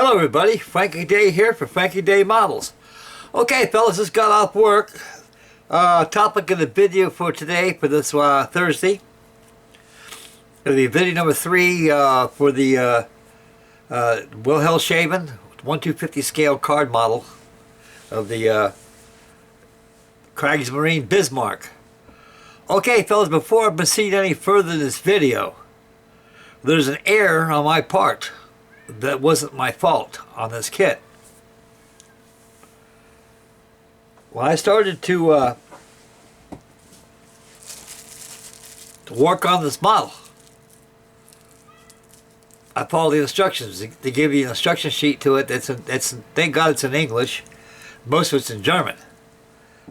Hello everybody, Frankie Day here for Frankie Day Models. Okay fellas, just got off work. Topic of the video for today, for this Thursday. It'll be video number 3 for the WilhelmShaven 1/250 scale card model of the Kriegsmarine Bismarck. Okay fellas, before I proceed any further in this video, there's an error on my part. That wasn't my fault on this kit. When I started to work on this model, I followed the instructions. They give you an instruction sheet to it. Thank God it's in English. Most of it's in German.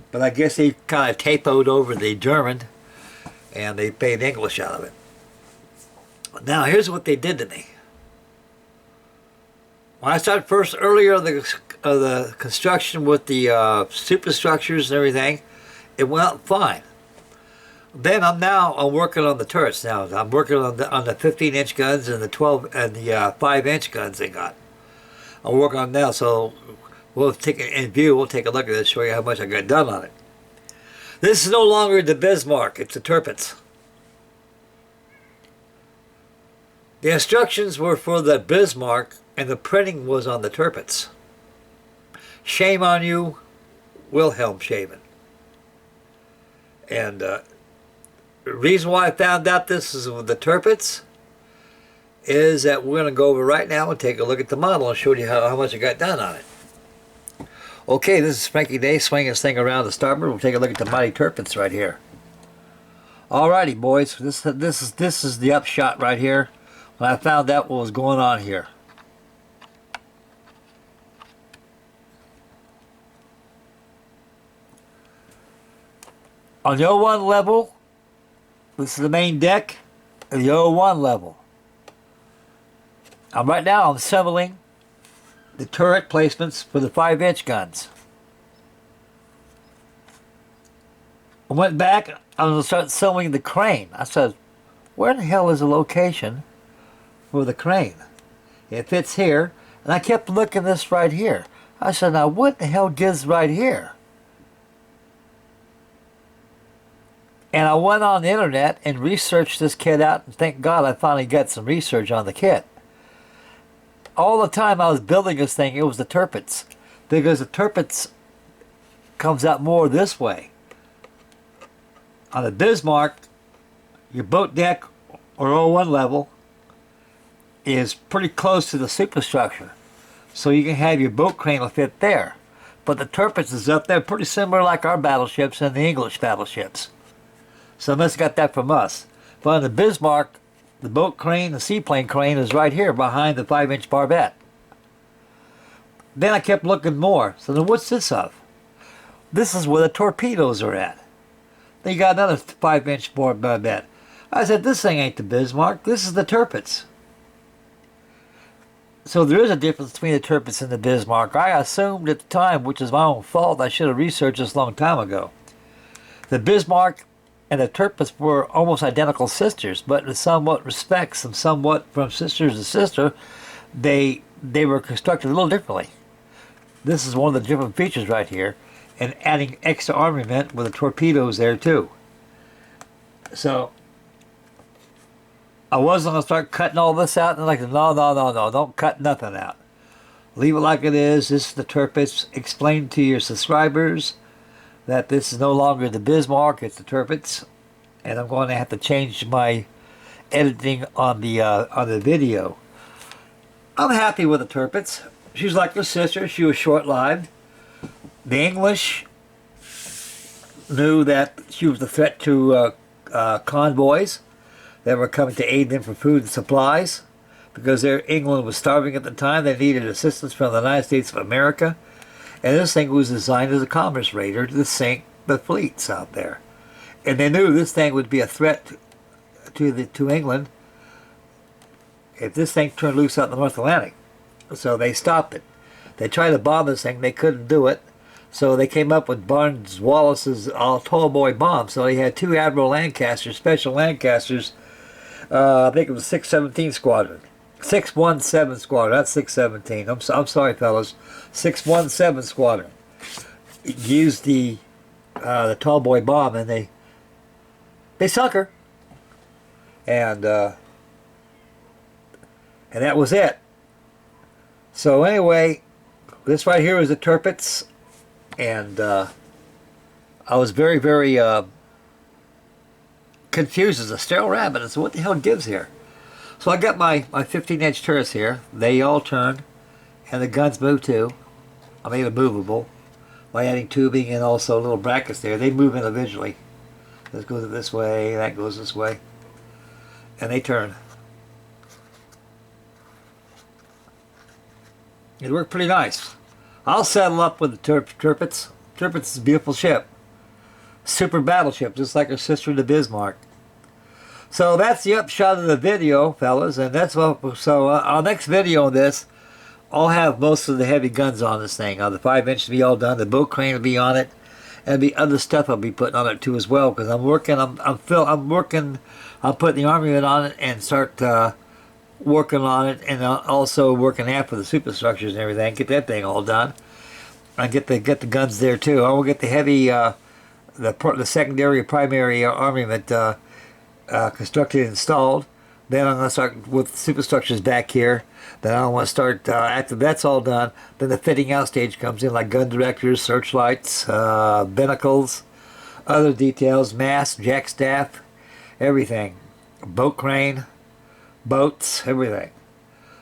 But I guess they kind of typoed over the German and they made English out of it. Now here's what they did to me. When I started first earlier of the construction with the superstructures and everything, it went out fine. Then I'm working on the turrets now. I'm working on the 15-inch guns and the 12 and the 5-inch guns they got. I'm working on now, so we'll take it in view. We'll take a look at this, show you how much I got done on it. This is no longer the Bismarck; it's the TIRPITZ. The instructions were for the Bismarck, and the printing was on the TIRPITZ. Shame on you, WilhelmShaven. And the reason why I found out this is with the TIRPITZ is that we're going to go over right now and take a look at the model and show you how much I got done on it. Okay, this is Frankie Day swinging this thing around the starboard. We'll take a look at the mighty TIRPITZ right here. Alrighty, boys, this is the upshot right here when I found out what was going on here. On the 01 level, this is the main deck, and the 01 level. Right now I'm assembling the turret placements for the 5-inch guns. I went back, I was going to start assembling the crane. I said, where the hell is the location for the crane? It fits here, and I kept looking this right here. I said, now what the hell gives right here? And I went on the internet and researched this kit out, and thank God I finally got some research on the kit. All the time I was building this thing, it was the TIRPITZ, because the TIRPITZ comes out more this way. On the Bismarck, your boat deck or 01 level is pretty close to the superstructure, so you can have your boat crane will fit there. But the TIRPITZ is up there, pretty similar like our battleships and the English battleships. So I must have got that from us. But on the Bismarck, the boat crane, the seaplane crane is right here behind the 5-inch barbette. Then I kept looking more. So then what's this of? This is where the torpedoes are at. Then you got another 5-inch barbette. I said, this thing ain't the Bismarck. This is the TIRPITZ. So there is a difference between the TIRPITZ and the Bismarck. I assumed at the time, which is my own fault, I should have researched this a long time ago. The Bismarck and the TIRPITZ were almost identical sisters, but in somewhat respects and somewhat from sister to sister, they were constructed a little differently. This is one of the different features right here, and adding extra armament with the torpedoes there too. So I wasn't going to start cutting all this out, and like, no, don't cut nothing out. Leave it like it is. This is the TIRPITZ. Explain to your subscribers that this is no longer the Bismarck, it's the TIRPITZ, and I'm going to have to change my editing on the video. I'm happy with the TIRPITZ. She's like her sister. She was short-lived. The English knew that she was a threat to convoys that were coming to aid them for food and supplies, because England was starving at the time. They needed assistance from the United States of America. And this thing was designed as a commerce raider to sink the fleets out there. And they knew this thing would be a threat to England if this thing turned loose out in the North Atlantic. So they stopped it. They tried to bomb this thing. They couldn't do it. So they came up with Barnes-Wallace's tall boy bomb. So they had 2 Admiral Lancasters, special Lancasters. I think it was 617 Squadron. 617 Squadron, not 617. I'm sorry, fellas. 617 Squadron used the tall boy bomb, and they sunk her, and that was it. So anyway, this right here is the TIRPITZ, and I was very, very confused as a sterile rabbit. I said, what the hell gives here? So I got my 15-inch turrets here. They all turn, and the guns move too. I made them movable by adding tubing and also little brackets there. They move individually. This goes this way, that goes this way, and they turn. It worked pretty nice. I'll settle up with the TIRPITZ. TIRPITZ is a beautiful ship. Super battleship, just like her sister, the Bismarck. So that's the upshot of the video, fellas, and that's what. So our next video on this, I'll have most of the heavy guns on this thing. The 5-inch will be all done. The boat crane will be on it, and there'll be other stuff I'll be putting on it too as well. Because I'm working. I'm working. I'll put the armament on it and start working on it, and also working after the superstructures and everything. Get that thing all done. I get the guns there too. I will get the heavy, the secondary, primary armament constructed and installed. Then I'm going to start with superstructures back here. Then I want to start, after that's all done, then the fitting out stage comes in, like gun directors, searchlights, binnacles, other details, mast, jack staff, everything. Boat crane, boats, everything.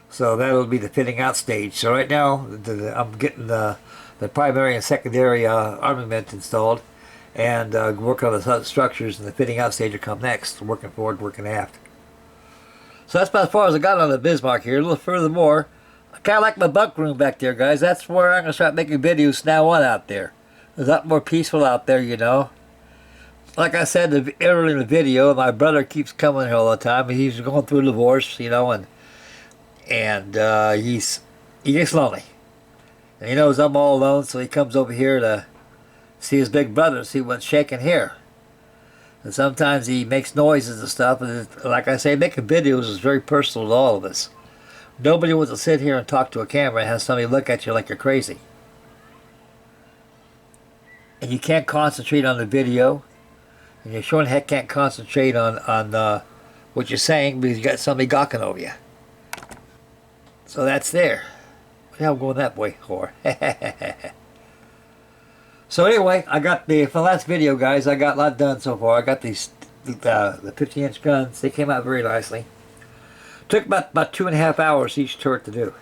So that'll be the fitting out stage. So right now, I'm getting the primary and secondary armament installed, and work on the structures, and the fitting out stage will come next. Working forward, working aft. So that's about as far as I got on the Bismarck here. A little furthermore, I kind of like my bunk room back there, guys. That's where I'm going to start making videos now on out there. It's a lot more peaceful out there, you know. Like I said earlier in the video, my brother keeps coming here all the time. He's going through a divorce, you know, and he gets lonely. And he knows I'm all alone, so he comes over here to see his big brother, see what's shaking here. And sometimes he makes noises and stuff, and like I say, making videos is very personal to all of us. Nobody wants to sit here and talk to a camera and have somebody look at you like you're crazy. And you can't concentrate on the video, and you sure in heck can't concentrate on what you're saying because you got somebody gawking over you. So that's there. What the hell going that way for? So anyway, I got for the last video, guys, I got a lot done so far. I got these the 15-inch guns. They came out very nicely. Took about 2.5 hours each turret to do.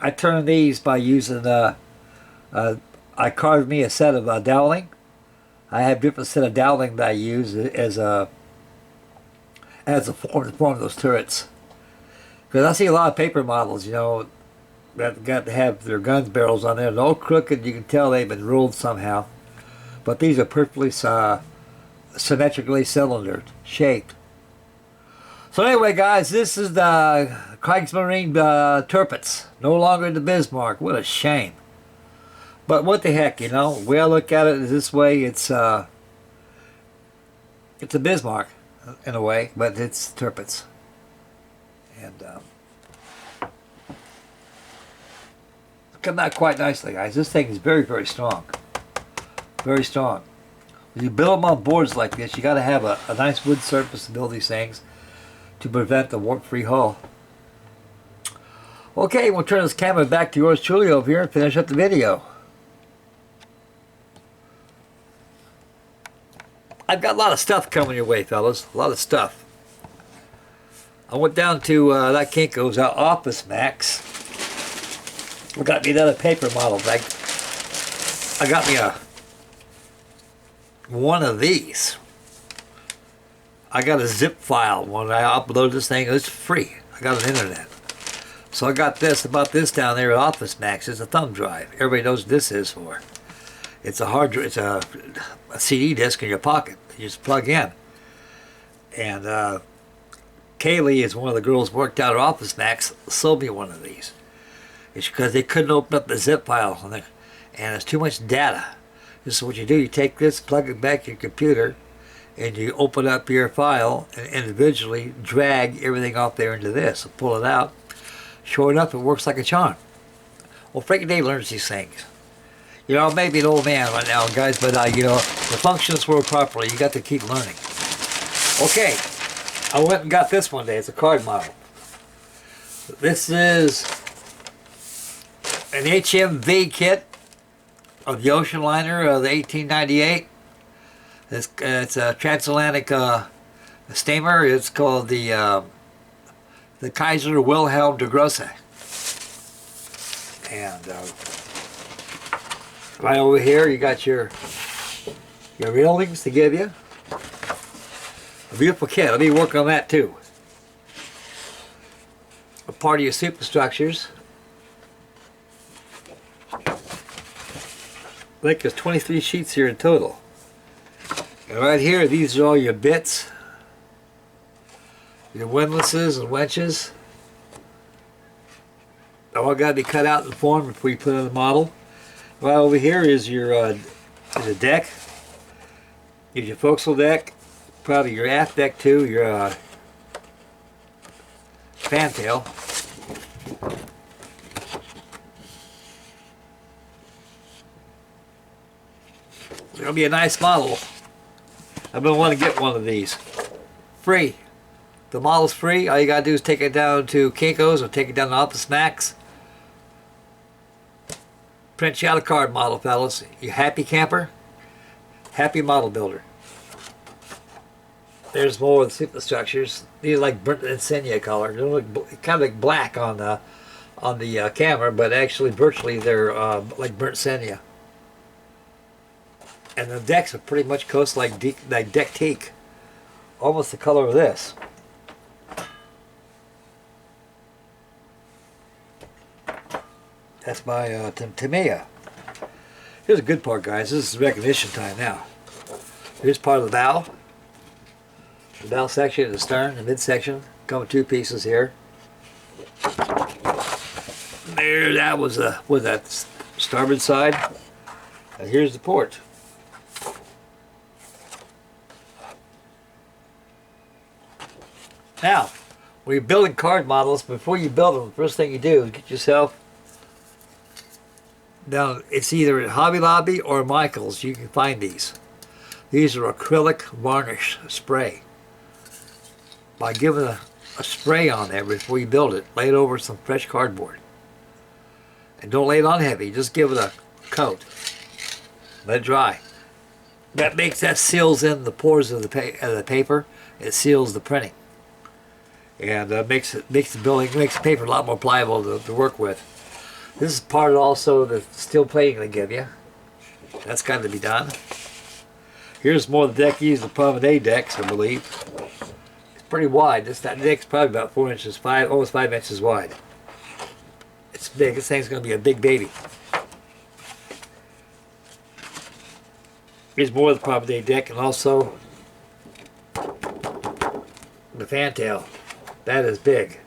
I turned these by using I carved me a set of doweling. I have different set of doweling that I use as a form to form those turrets. Because I see a lot of paper models, you know, that got to have their guns barrels on there. They're all crooked. You can tell they've been ruled somehow. But these are perfectly symmetrically cylinder shaped. So anyway, guys, this is the Kriegsmarine TIRPITZ. No longer the Bismarck. What a shame. But what the heck, you know? The way I look at it is this way. It's a Bismarck in a way, but it's TIRPITZ. And come out quite nicely, guys. This thing is very, very strong. Very strong. When you build them on boards like this, you got to have a nice wood surface to build these things to prevent the warp-free hull. Okay, we'll turn this camera back to yours truly over here and finish up the video. I've got a lot of stuff coming your way, fellas. A lot of stuff. I went down to that Kinko's Office Max. I got me another paper model bag. I got me one of these. I got a zip file when I upload this thing. It's free. I got an internet. So I got this about this down there at Office Max. It's a thumb drive. Everybody knows what this is for. It's a hard drive. It's a CD disc in your pocket. You just plug in. And Kaylee is one of the girls who worked out at Office Max. Sold me one of these. It's because they couldn't open up the zip file on there, and it's too much data. This is what you do. You take this, plug it back to your computer, and you open up your file and individually drag everything off there into this and pull it out. Sure enough, it works like a charm. Well, Frankie Day learns these things. You know, maybe an old man right now, guys, but you know, to function this world properly, you got to keep learning. Okay, I went and got this one day. It's a card model. This is an HMV kit of the ocean liner of the 1898. It's a transatlantic steamer. It's called the Kaiser Wilhelm de Grosse. And right over here, you got your railings to give you. A beautiful kit. Let me work on that too. A part of your superstructures. I think there's 23 sheets here in total. And right here, these are all your bits. Your windlasses and winches. All got to be cut out and formed before you put it on the model. Right over here is your deck. Here's your forecastle deck. Probably your aft deck too. Your fantail. It'll be a nice model. I've been wanting to get one of these. Free. The model's free. All you gotta do is take it down to Kinko's or take it down to Office Max. Print you out a card model, fellas. You happy camper? Happy model builder. There's more of the superstructures. These are like burnt insignia color. They look kind of like black on the camera, but actually virtually they're like burnt insignia. And the decks are pretty much close like deck teak. Almost the color of this. That's my Tamiya. Here's a good part, guys. This is recognition time now. Here's part of the bow. The bow section, the stern, the midsection. Come with two pieces here. There, that was that starboard side. And here's the port. Now, when you're building card models, before you build them, the first thing you do is get yourself down. It's either at Hobby Lobby or Michael's. You can find these. These are acrylic varnish spray. By giving a spray on there before you build it, lay it over some fresh cardboard. And don't lay it on heavy, just give it a coat. Let it dry. That seals in the pores of the paper. It seals the printing. And makes the paper a lot more pliable to work with. This is part of also the steel plating they give you. That's got to be done. Here's more of the deck used, the promenade decks, I believe. It's pretty wide. That deck's probably about 4 inches, almost 5 inches wide. It's big. This thing's going to be a big baby. Here's more of the promenade deck, and also the fantail. That is big.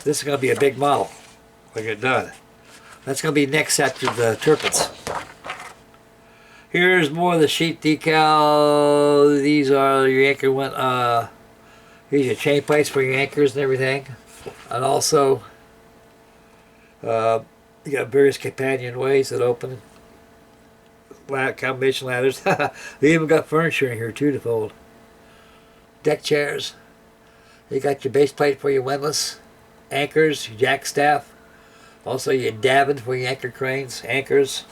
This is going to be a big model when I get done. That's going to be next after the TIRPITZ. Here's more of the sheet decal. These are your anchor here's your chain plates for your anchors and everything. And also, you got various companionways that open. Combination ladders. They even got furniture in here too to fold. Deck chairs. You got your base plate for your windlass, anchors, your jack staff, also your davit for your anchor cranes, anchors.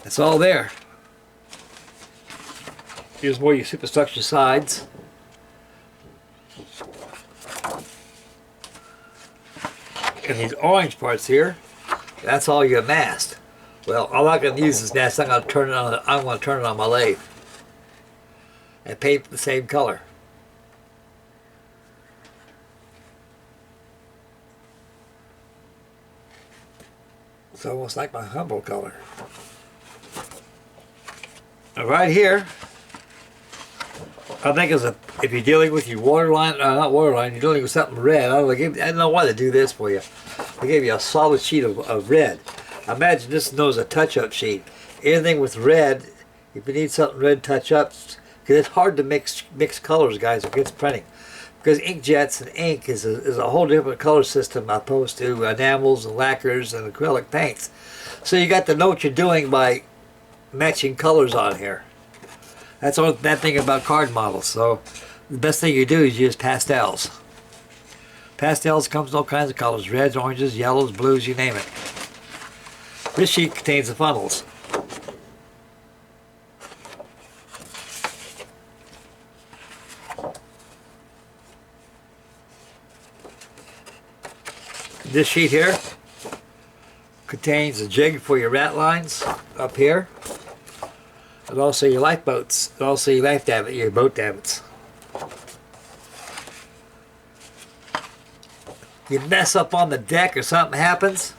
It's all there. Here's more of your superstructure sides. And these orange parts here, that's all your mast. Well, I'm not going to use this mast. I'm going to turn it on. I'm going to turn it on my lathe and paint the same color. It's almost like my Humboldt color. Now right here, I think if you're dealing with your waterline, not waterline, you're dealing with something red. I don't know why they do this for you. They gave you a solid sheet of red. Imagine this is a touch-up sheet. Anything with red, if you need something red touch-ups, Because it's hard to mix colors, guys, against printing. Because inkjets and ink is a whole different color system opposed to enamels and lacquers and acrylic paints. So you got to know what you're doing by matching colors on here. That's the only bad thing about card models. So the best thing you do is use pastels. Pastels comes in all kinds of colors: reds, oranges, yellows, blues, you name it. This sheet contains the funnels. This sheet here contains a jig for your rat lines up here, and also your lifeboats, and also your life davit, your boat davits. You mess up on the deck or something happens,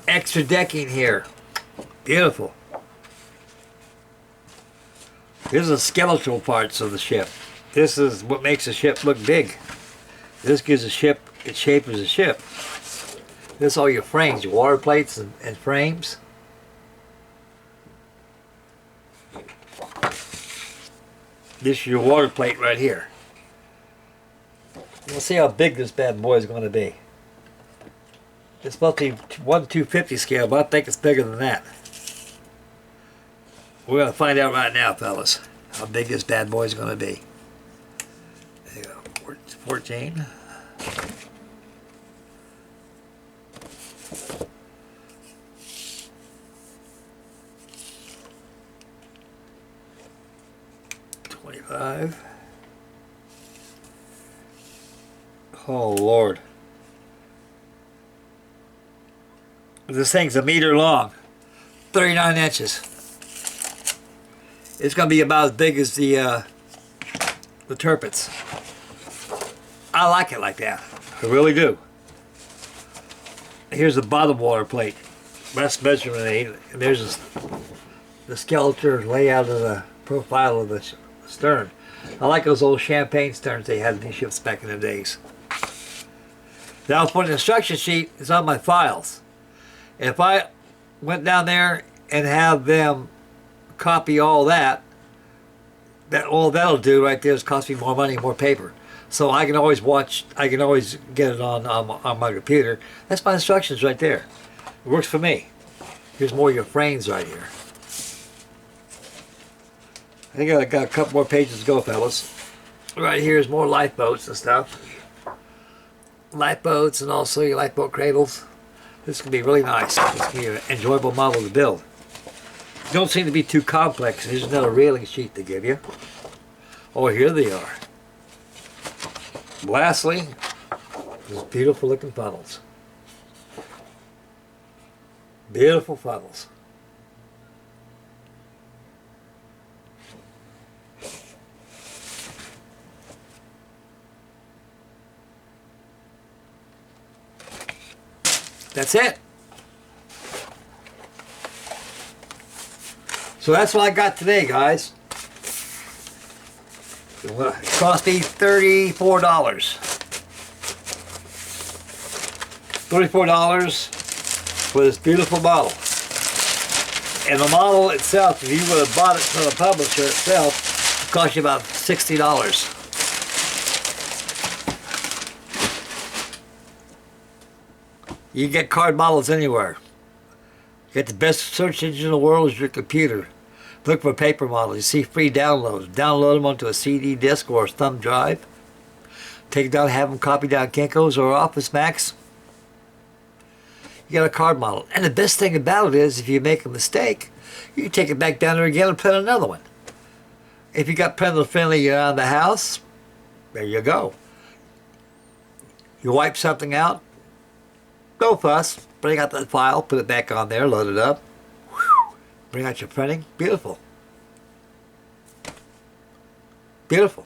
extra decking here. Beautiful. Here's the skeletal parts of the ship. This is what makes a ship look big. This gives a ship its shape as a ship. This is all your frames, your water plates and frames. This is your water plate right here. We'll see how big this bad boy is going to be. It's supposed to be 1/250 scale, but I think it's bigger than that. We're going to find out right now, fellas, how big this bad boy is going to be. There you go, 14. Oh Lord. This thing's a meter long, 39 inches. It's going to be about as big as the TIRPITZ. I like it like that. I really do. Here's the bottom water plate. Best measurement aid. And there's the skeleton layout of the profile of the stern. I like those old champagne sterns they had in these ships back in the days. Now for the instruction sheet, it's on my files. If I went down there and have them copy all that, all that'll do right there is cost me more money, more paper. So I can always watch, I can always get it on my computer. That's my instructions right there. It works for me. Here's more of your frames right here. I think I got a couple more pages to go, fellas. Right here is more lifeboats and stuff. Lifeboats and also your lifeboat cradles. This can be really nice. This can be an enjoyable model to build. Don't seem to be too complex. Here's another railing sheet to give you. Oh, here they are. Lastly, these beautiful looking funnels. Beautiful funnels. That's it. So that's what I got today, guys. It cost me $34. $34 for this beautiful model. And the model itself, if you would have bought it from the publisher itself, it cost you about $60. You can get card models anywhere. You get the best search engine in the world is your computer. Look for paper models. You see free downloads. Download them onto a CD disc or a thumb drive. Take it down, have them copied down Kinko's or Office Max. You got a card model. And the best thing about it is if you make a mistake, you can take it back down there again and print another one. If you got printer friendly around the house, there you go. You wipe something out, no fuss. Bring out that file, put it back on there, load it up. Whew. Bring out your printing. Beautiful. Beautiful.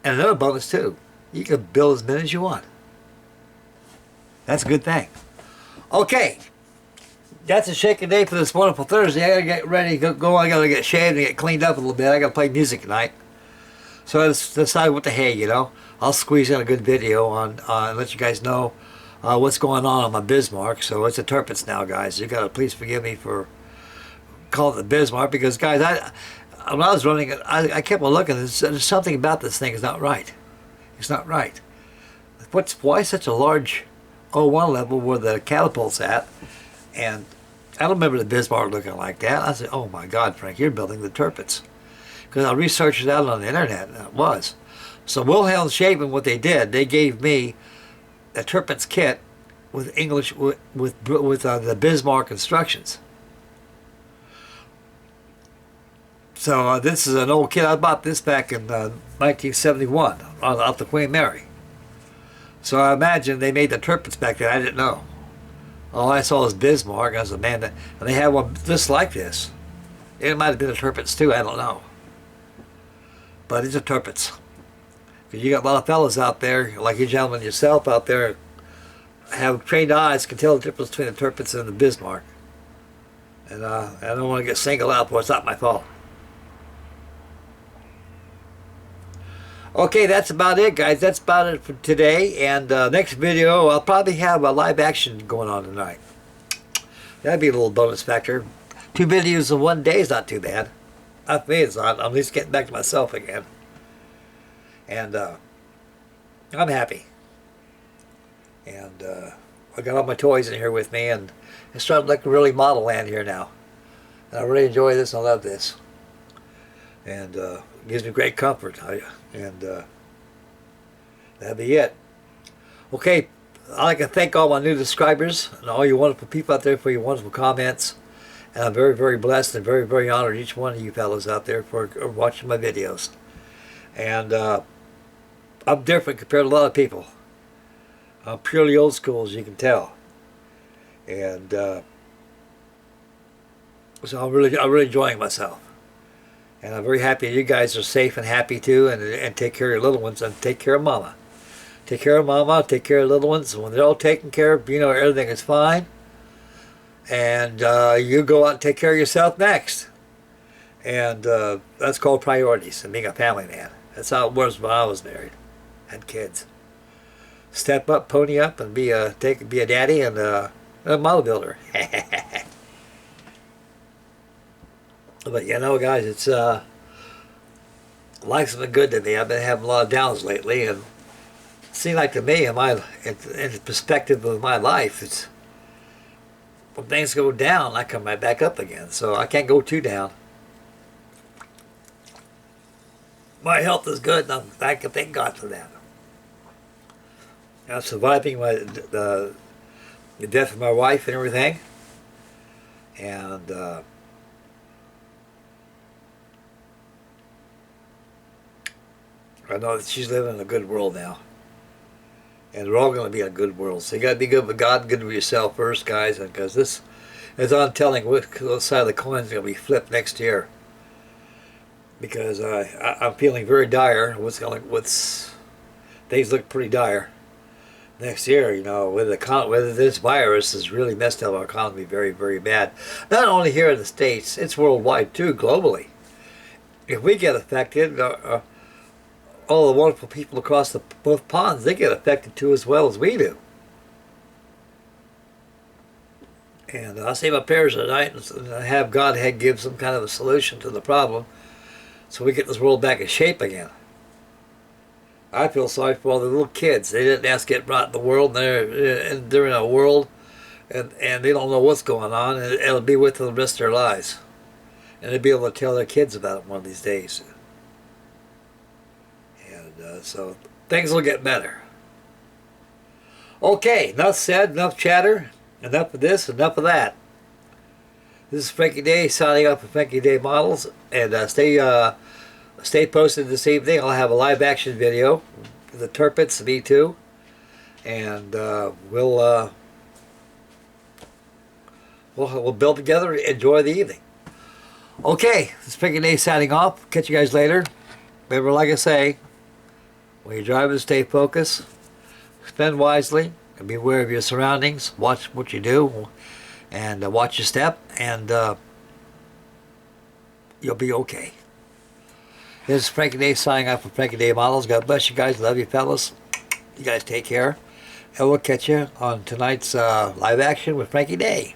And another bonus too. You can build as many as you want. That's a good thing. Okay. That's a shaking day for this wonderful Thursday. I gotta get ready to go. I gotta get shaved and get cleaned up a little bit. I gotta play music tonight. So I decided what the hey, you know. I'll squeeze in a good video on let you guys know what's going on my Bismarck. So it's a TIRPITZ now, guys. You gotta please forgive me for calling it the Bismarck because, guys, when I was running it, I kept on looking. There's something about this thing is not right. It's not right. Why such a large O1 level where the catapult's at? And I don't remember the Bismarck looking like that. I said, oh my God, Frank, you're building the TIRPITZ. Because I researched it out on the internet, and it was. So WilhelmShaven, what they did, they gave me a TIRPITZ kit with English, with the Bismarck instructions. So this is an old kit. I bought this back in 1971 off the Queen Mary. So I imagine they made the TIRPITZ back then. I didn't know. All I saw was Bismarck. I was a man, and they had one just like this. It might have been a TIRPITZ too. I don't know. But it's a TIRPITZ. Because you got a lot of fellas out there, like you gentlemen yourself out there, have trained eyes, can tell the difference between the TIRPITZ and the Bismarck. And I don't want to get singled out for it. It's not my fault. Okay, that's about it, guys. That's about it for today. And next video, I'll probably have a live action going on tonight. That'd be a little bonus factor. 2 videos in one day is not too bad. Not for me, it's not. I'm at least getting back to myself again. And I'm happy. And I got all my toys in here with me, and it's starting to look really model land here now. And I really enjoy this. I love this. And it gives me great comfort. That'd be it. Okay, I'd like to thank all my new subscribers and all you wonderful people out there for your wonderful comments. And I'm very, very blessed and very, very honored each one of you fellows out there for watching my videos. And I'm different compared to a lot of people. I'm purely old school, as you can tell. And so I'm really enjoying myself. And I'm very happy you guys are safe and happy too, and take care of your little ones, and take care of Mama. Take care of Mama, take care of little ones. When they're all taken care of, you know, everything is fine. And you go out and take care of yourself next. And that's called priorities and being a family man. That's how it was when I was married, had kids. Step up, pony up, and be a daddy and a model builder. But you know, guys, it's life's been good to me. I've been having a lot of downs lately, and it seems like to me, in the perspective of my life, it's when things go down, I come right back up again. So I can't go too down. My health is good, and I can thank God for that. I'm surviving the death of my wife and everything, and I know that she's living in a good world now. And we're all going to be in a good world. So you got to be good with God, good with yourself first, guys. Because this, as I'm telling, which side of the coin is going to be flipped next year. Because I'm feeling very dire. Things look pretty dire next year. You know, whether this virus has really messed up our economy very, very bad. Not only here in the States, it's worldwide too, globally. If we get affected, all the wonderful people across both ponds, they get affected too as well as we do. And I'll say my prayers tonight and have God give some kind of a solution to the problem so we get this world back in shape again. I feel sorry for all the little kids. They didn't ask to get brought in the world, and they're in a world and they don't know what's going on, and it'll be with them the rest of their lives. And they'll be able to tell their kids about it one of these days. So things will get better. Okay, enough said, enough chatter, enough of this, enough of that. This is Frankie Day signing off for Frankie Day Models, and stay posted this evening. I'll have a live action video, the TIRPITZ V2, and we'll build together and enjoy the evening. Okay, this is Frankie Day signing off. Catch you guys later. Remember, like I say, when you're driving, stay focused, spend wisely, and be aware of your surroundings. Watch what you do, and watch your step, and you'll be okay. This is Frankie Day signing off for Frankie Day Models. God bless you guys. Love you, fellas. You guys take care. And we'll catch you on tonight's live action with Frankie Day.